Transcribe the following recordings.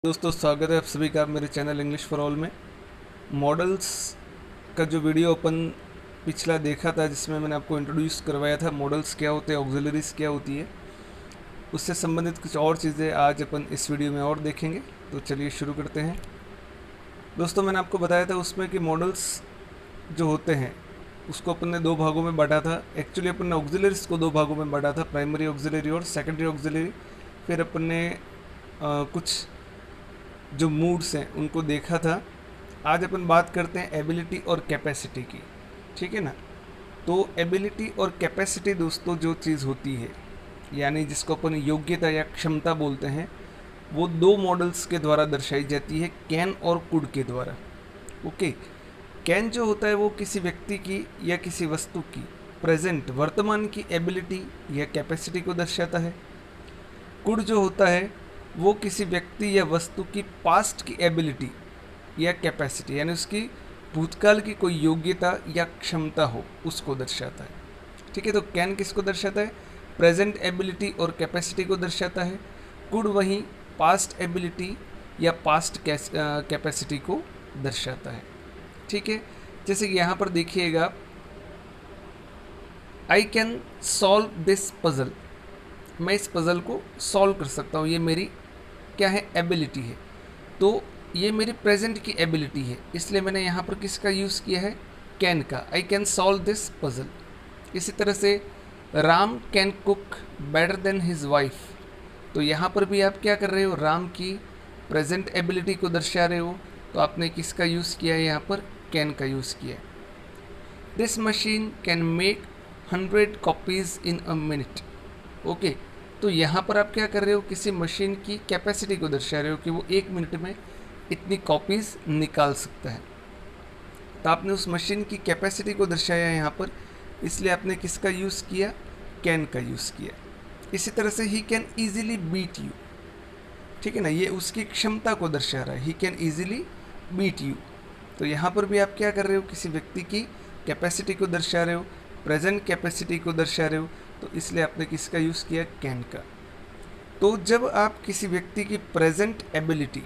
दोस्तों, स्वागत है आप सभी का मेरे चैनल इंग्लिश फॉर ऑल में। मॉडल्स का जो वीडियो अपन पिछला देखा था, जिसमें मैंने आपको इंट्रोड्यूस करवाया था मॉडल्स क्या होते हैं, ऑक्सिलरीज क्या होती है, उससे संबंधित कुछ और चीज़ें आज अपन इस वीडियो में और देखेंगे। तो चलिए शुरू करते हैं। दोस्तों, मैंने आपको बताया था उसमें कि मॉडल्स जो होते हैं उसको अपन ने दो भागों में बांटा था। एक्चुअली अपन ने ऑक्सिलरीज को दो भागों में बांटा था, प्राइमरी ऑक्सिलरी और सेकेंडरी ऑक्सिलरी। फिर अपन ने कुछ जो मूड्स हैं उनको देखा था। आज अपन बात करते हैं एबिलिटी और कैपेसिटी की, ठीक है ना। तो एबिलिटी और कैपेसिटी दोस्तों जो चीज़ होती है, यानी जिसको अपन योग्यता या क्षमता बोलते हैं, वो दो मॉडल्स के द्वारा दर्शाई जाती है, कैन और कुड के द्वारा। ओके, कैन जो होता है वो किसी व्यक्ति की या किसी वस्तु की प्रेजेंट वर्तमान की एबिलिटी या कैपेसिटी को दर्शाता है। कुड जो होता है वो किसी व्यक्ति या वस्तु की पास्ट की एबिलिटी या कैपेसिटी, यानी उसकी भूतकाल की कोई योग्यता या क्षमता हो, उसको दर्शाता है। ठीक है, तो कैन किसको दर्शाता है? प्रेजेंट एबिलिटी और कैपेसिटी को दर्शाता है। कुड वहीं पास्ट एबिलिटी या पास्ट कैपेसिटी को दर्शाता है। ठीक है, जैसे कि यहाँ पर देखिएगा, I can solve this puzzle, मैं इस पज़ल को सॉल्व कर सकता हूँ, ये मेरी क्या है? एबिलिटी है। तो ये मेरी प्रेजेंट की एबिलिटी है, इसलिए मैंने यहाँ पर किसका यूज़ किया है? कैन का। I can solve this puzzle. इसी तरह से Ram can cook better than his wife, तो यहाँ पर भी आप क्या कर रहे हो? राम की प्रेजेंट एबिलिटी को दर्शा रहे हो, तो आपने किसका यूज़ किया है? यहाँ पर कैन का यूज़ किया है। This machine can make 100 copies in a minute. Okay, तो यहाँ पर आप क्या कर रहे हो? किसी मशीन की कैपेसिटी को दर्शा रहे हो कि वो 1 मिनट में इतनी कॉपीज़ निकाल सकता है। तो आपने उस मशीन की कैपेसिटी को दर्शाया है यहाँ पर, इसलिए आपने किसका यूज़ किया? कैन का यूज़ किया। इसी तरह से he can easily beat you, ठीक है ना, ये उसकी क्षमता को दर्शा रहा है, he can easily beat you. तो यहाँ पर भी आप क्या कर रहे हो? किसी व्यक्ति की कैपेसिटी को दर्शा रहे हो, प्रेजेंट कैपेसिटी को दर्शा रहे हो, तो इसलिए आपने किसका यूज़ किया? कैन का। तो जब आप किसी व्यक्ति की प्रेजेंट एबिलिटी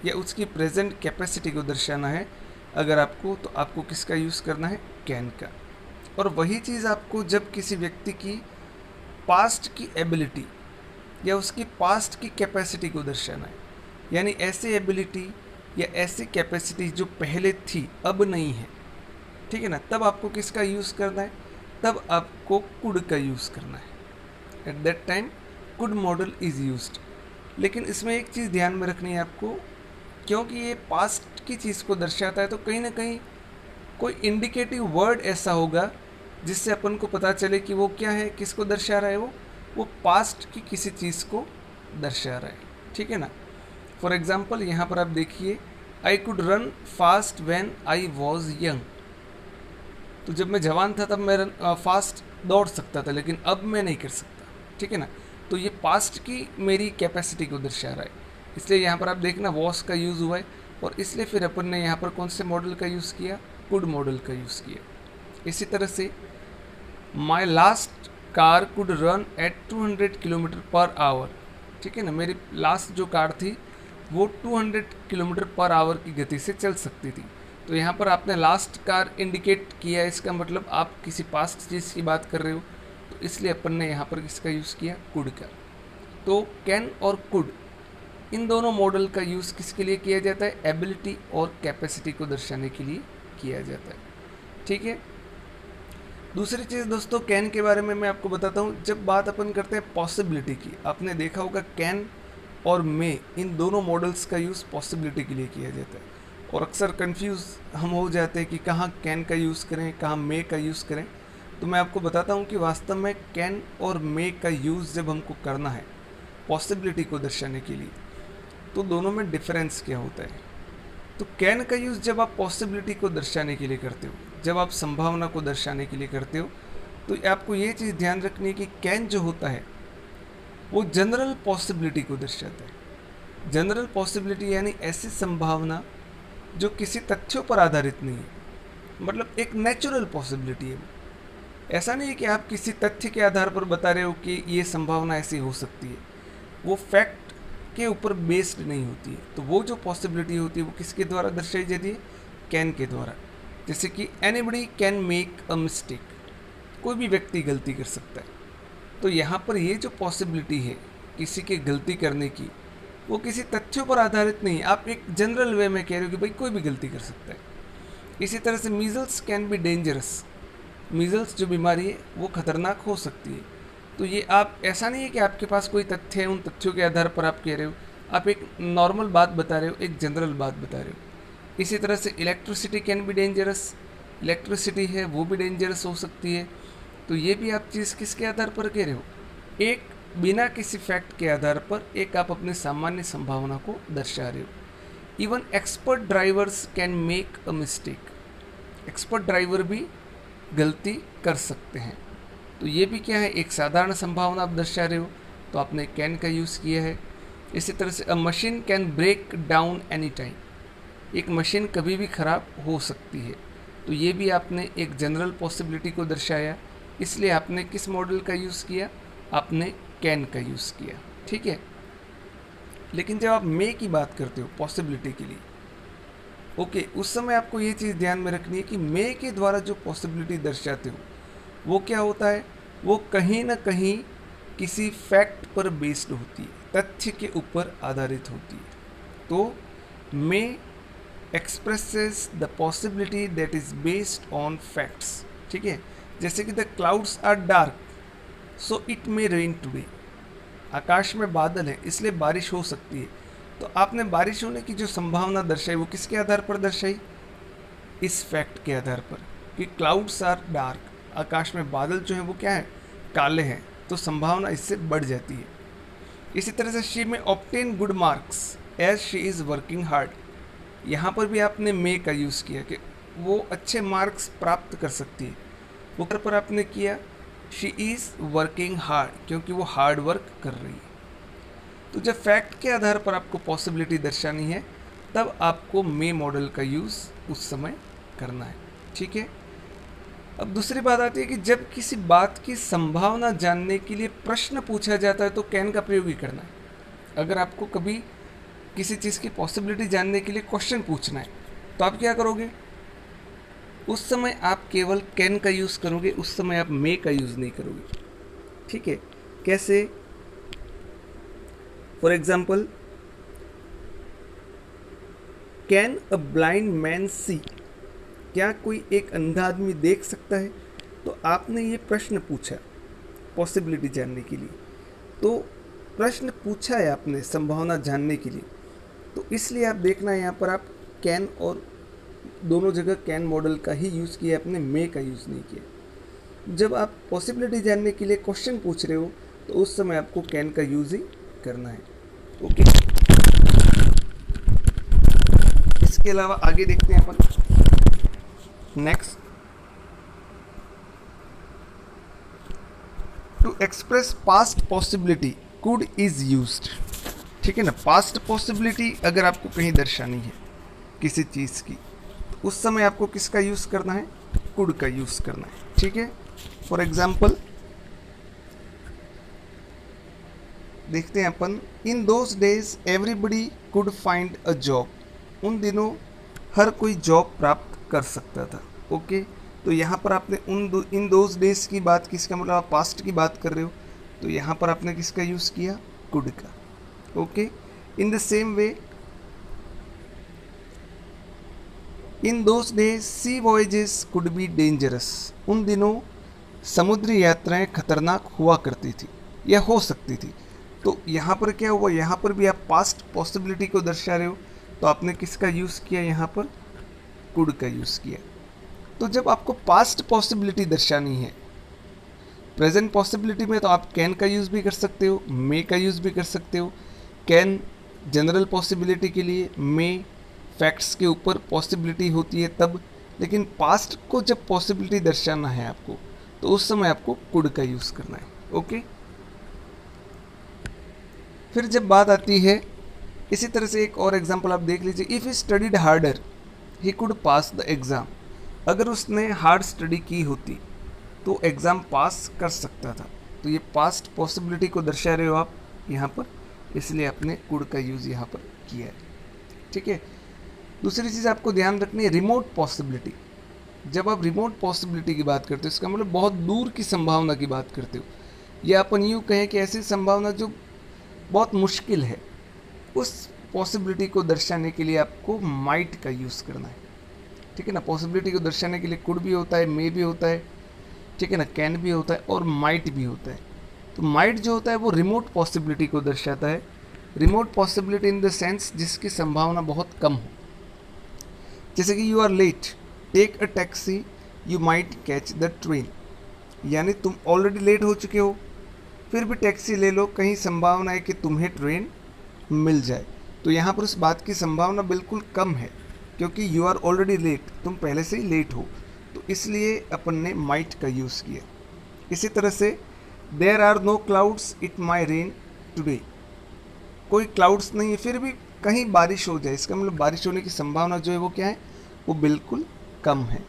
या उसकी प्रेजेंट कैपेसिटी को दर्शाना है अगर आपको, तो आपको किसका यूज़ करना है? कैन का। और वही चीज़ आपको जब किसी व्यक्ति की पास्ट की एबिलिटी या उसकी पास्ट की कैपेसिटी को दर्शाना है, यानी ऐसी एबिलिटी या ऐसी कैपेसिटी जो पहले थी अब नहीं है, ठीक है ना, तब आपको किसका यूज़ करना है? तब आपको कुड का यूज़ करना है। At that time could model is used. लेकिन इसमें एक चीज़ ध्यान में रखनी है आपको, क्योंकि ये पास्ट की चीज़ को दर्शाता है, तो कहीं ना कहीं कोई इंडिकेटिव वर्ड ऐसा होगा जिससे अपन को पता चले कि वो क्या है, किसको दर्शा रहा है, वो पास्ट की किसी चीज़ को दर्शा रहा है। ठीक है ना। फॉर एग्ज़ाम्पल यहाँ पर आप देखिए, I could run fast when I was young, तो जब मैं जवान था तब मैं फास्ट दौड़ सकता था, लेकिन अब मैं नहीं कर सकता। ठीक है ना, तो ये पास्ट की मेरी कैपेसिटी को दर्शा रहा है, इसलिए यहाँ पर आप देखना वॉस का यूज़ हुआ है, और इसलिए फिर अपन ने यहाँ पर कौन से मॉडल का यूज़ किया? कुड मॉडल का यूज़ किया। इसी तरह से my last car could run at 200 kilometre per hour, ठीक है ना, मेरी लास्ट जो कार थी वो 200 किलोमीटर पर आवर की गति से चल सकती थी। तो यहाँ पर आपने लास्ट कार इंडिकेट किया, इसका मतलब आप किसी पास्ट चीज़ की बात कर रहे हो, तो इसलिए अपन ने यहाँ पर किसका यूज़ किया? कुड का। तो कैन और कुड, इन दोनों मॉडल का यूज़ किसके लिए किया जाता है? एबिलिटी और कैपेसिटी को दर्शाने के लिए किया जाता है। ठीक है। दूसरी चीज़ दोस्तों, कैन के बारे में मैं आपको बताता हूँ। जब बात अपन करते हैं पॉसिबिलिटी की, आपने देखा होगा कैन और मे, इन दोनों मॉडल्स का यूज़ पॉसिबिलिटी के लिए किया जाता है, और अक्सर कंफ्यूज हम हो जाते हैं कि कहाँ कैन का यूज़ करें, कहाँ मे का यूज़ करें। तो मैं आपको बताता हूँ कि वास्तव में कैन और मे का यूज़ जब हमको करना है पॉसिबिलिटी को दर्शाने के लिए, तो दोनों में डिफरेंस क्या होता है। तो कैन का यूज़ जब आप पॉसिबिलिटी को दर्शाने के लिए करते हो, जब आप संभावना को दर्शाने के लिए करते हो, तो आपको ये चीज़ ध्यान रखनी है कि कैन जो होता है वो जनरल पॉसिबिलिटी को दर्शाता है। जनरल पॉसिबिलिटी यानी ऐसी संभावना जो किसी तथ्यों पर आधारित नहीं है, मतलब एक नेचुरल पॉसिबिलिटी है। ऐसा नहीं है कि आप किसी तथ्य के आधार पर बता रहे हो कि ये संभावना ऐसी हो सकती है, वो फैक्ट के ऊपर बेस्ड नहीं होती है। तो वो जो पॉसिबिलिटी होती है वो किसके द्वारा दर्शाई जाती है? कैन के द्वारा। जैसे कि anybody can make a mistake, कोई भी व्यक्ति गलती कर सकता है। तो यहाँ पर ये जो पॉसिबिलिटी है किसी के गलती करने की, वो किसी तथ्यों पर आधारित नहीं, आप एक जनरल वे में कह रहे हो कि भाई कोई भी गलती कर सकता है। इसी तरह से measles can be dangerous, measles जो बीमारी है वो खतरनाक हो सकती है। तो ये आप ऐसा नहीं है कि आपके पास कोई तथ्य है, उन तथ्यों के आधार पर आप कह रहे हो, आप एक नॉर्मल बात बता रहे हो, एक जनरल बात बता रहे हो। इसी तरह से electricity can be dangerous, electricity है वो भी डेंजरस हो सकती है। तो ये भी आप चीज़ किसके आधार पर कह रहे हो? एक बिना किसी फैक्ट के आधार पर एक आप अपने सामान्य संभावना को दर्शा रहे हो। Even expert drivers can make a mistake, expert driver भी गलती कर सकते हैं। तो ये भी क्या है? एक साधारण संभावना आप दर्शा रहे हो, तो आपने कैन का यूज़ किया है। इसी तरह से a machine can break down any time, एक मशीन कभी भी ख़राब हो सकती है। तो ये भी आपने एक जनरल पॉसिबिलिटी को दर्शाया, इसलिए आपने किस मॉडल का यूज़ किया? आपने कैन का यूज़ किया, ठीक है। लेकिन जब आप मे की बात करते हो पॉसिबिलिटी के लिए, ओके, उस समय आपको ये चीज़ ध्यान में रखनी है कि मे के द्वारा जो पॉसिबिलिटी दर्शाते हो वो क्या होता है? वो कहीं ना कहीं किसी फैक्ट पर बेस्ड होती है, तथ्य के ऊपर आधारित होती है। तो may expresses the possibility that is based on facts, ठीक है। जैसे कि the clouds are dark so it may rain today, आकाश में बादल है इसलिए बारिश हो सकती है। तो आपने बारिश होने की जो संभावना दर्शाई वो किसके आधार पर दर्शाई? इस फैक्ट के आधार पर कि क्लाउड्स आर डार्क, आकाश में बादल जो हैं वो क्या है? काले हैं, तो संभावना इससे बढ़ जाती है। इसी तरह से शी में obtain good marks as she is working hard, यहाँ पर भी आपने मे का यूज़ किया कि वो अच्छे मार्क्स प्राप्त कर सकती है। वो पर आपने किया शी इज़ वर्किंग हार्ड, क्योंकि वो हार्ड वर्क कर रही है। तो जब फैक्ट के आधार पर आपको पॉसिबिलिटी दर्शानी है तब आपको मे मॉडल का यूज़ उस समय करना है, ठीक है। अब दूसरी बात आती है कि जब किसी बात की संभावना जानने के लिए प्रश्न पूछा जाता है तो कैन का प्रयोग ही करना है। अगर आपको कभी किसी चीज़ की पॉसिबिलिटी जानने के लिए क्वेश्चन पूछना है तो आप क्या करोगे? उस समय आप केवल कैन का यूज़ करोगे, उस समय आप मे का यूज़ नहीं करोगे, ठीक है। कैसे? For example, can a blind man see, क्या कोई एक अंधा आदमी देख सकता है? तो आपने ये प्रश्न पूछा पॉसिबिलिटी जानने के लिए, तो प्रश्न पूछा है आपने संभावना जानने के लिए, तो इसलिए आप देखना है यहाँ पर आप कैन और दोनों जगह कैन मॉडल का ही यूज़ किया, आपने मे का यूज़ नहीं किया। जब आप पॉसिबिलिटी जानने के लिए क्वेश्चन पूछ रहे हो तो उस समय आपको कैन का यूज़ ही करना है, ओके। इसके अलावा आगे देखते हैं अपन next, to express past possibility could is used, ठीक है ना। पास्ट पॉसिबिलिटी अगर आपको कहीं दर्शानी है किसी चीज़ की तो उस समय आपको किसका यूज़ करना है? कुड का यूज़ करना है, ठीक है। फॉर एग्जाम्पल देखते हैं अपन, in those days everybody could find a job, उन दिनों हर कोई जॉब प्राप्त कर सकता था, ओके। तो यहाँ पर आपने इन दोज डेज की बात, किसका मतलब आप पास्ट की बात कर रहे हो, तो यहाँ पर आपने किसका यूज़ किया? कुड का, okay. In the same way, in those days sea voyages could be dangerous, उन दिनों समुद्री यात्राएं खतरनाक हुआ करती थी या हो सकती थी। तो यहाँ पर क्या हुआ? यहाँ पर भी आप पास्ट पॉसिबिलिटी को दर्शा रहे हो, तो आपने किसका यूज़ किया? यहाँ पर कुड का यूज़ किया। तो जब आपको पास्ट पॉसिबिलिटी दर्शानी है, प्रेजेंट पॉसिबिलिटी में, तो आप कैन का यूज़ भी कर सकते हो, मे का यूज़ भी कर सकते हो। कैन जनरल पॉसिबिलिटी के लिए, मे फैक्ट्स के ऊपर पॉसिबिलिटी होती है तब। लेकिन पास्ट को जब पॉसिबिलिटी दर्शाना है आपको तो उस समय आपको कुड का यूज़ करना है, ओके। फिर जब बात आती है, इसी तरह से एक और एग्जांपल आप देख लीजिए, if he studied harder he could pass the exam, अगर उसने हार्ड स्टडी की होती तो एग्ज़ाम पास कर सकता था। तो ये पास्ट पॉसिबिलिटी को दर्शा रहे हो आप यहाँ पर। इसलिए आपने कुड का यूज़ यहाँ पर किया है। ठीक है, दूसरी चीज़ आपको ध्यान रखनी है, रिमोट पॉसिबिलिटी। जब आप रिमोट पॉसिबिलिटी की बात करते हो, इसका मतलब बहुत दूर की संभावना की बात करते हो, या अपन यूँ कहें कि ऐसी संभावना जो बहुत मुश्किल है, उस पॉसिबिलिटी को दर्शाने के लिए आपको माइट का यूज़ करना है। ठीक है ना, पॉसिबिलिटी को दर्शाने के लिए कुड भी होता है, मे भी होता है, ठीक है ना, कैन भी होता है और माइट भी होता है। तो माइट जो होता है वो रिमोट पॉसिबिलिटी को दर्शाता है। Remote possibility in the sense जिसकी संभावना बहुत कम हो। जैसे कि you are late, take a taxi, you might catch the train. यानी तुम ऑलरेडी लेट हो चुके हो, फिर भी टैक्सी ले लो, कहीं संभावना है कि तुम्हें ट्रेन मिल जाए। तो यहाँ पर उस बात की संभावना बिल्कुल कम है, क्योंकि यू आर ऑलरेडी लेट, तुम पहले से ही लेट हो, तो इसलिए अपन ने माइट का यूज़ किया। इसी तरह से there are no clouds, it may rain today. कोई क्लाउड्स नहीं है, फिर भी कहीं बारिश हो जाए, इसका मतलब बारिश होने की संभावना जो है वो क्या है, वो बिल्कुल कम है।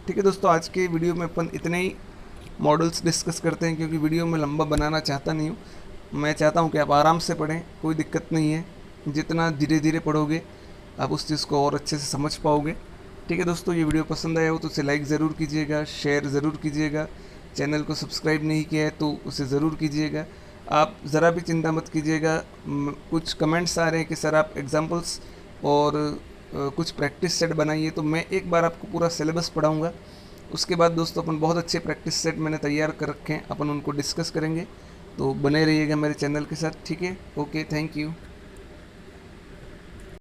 ठीक है दोस्तों, आज के वीडियो में अपन इतने ही मॉडल्स डिस्कस करते हैं, क्योंकि वीडियो में लंबा बनाना चाहता नहीं हूँ। मैं चाहता हूँ कि आप आराम से पढ़ें, कोई दिक्कत नहीं है। जितना धीरे धीरे पढ़ोगे आप उस चीज़ को और अच्छे से समझ पाओगे। ठीक है दोस्तों, ये वीडियो पसंद आया हो तो उसे लाइक ज़रूर कीजिएगा, शेयर ज़रूर कीजिएगा। चैनल को सब्सक्राइब नहीं किया है तो उसे ज़रूर कीजिएगा। आप ज़रा भी चिंता मत कीजिएगा, कुछ कमेंट्स आ रहे हैं कि सर आप एग्जाम्पल्स और कुछ प्रैक्टिस सेट बनाइए, तो मैं एक बार आपको पूरा सिलेबस पढ़ाऊँगा। उसके बाद दोस्तों अपन बहुत अच्छे प्रैक्टिस सेट मैंने तैयार कर रखे हैं, अपन उनको डिस्कस करेंगे। तो बने रहिएगा मेरे चैनल के साथ। ठीक है, ओके, थैंक यू।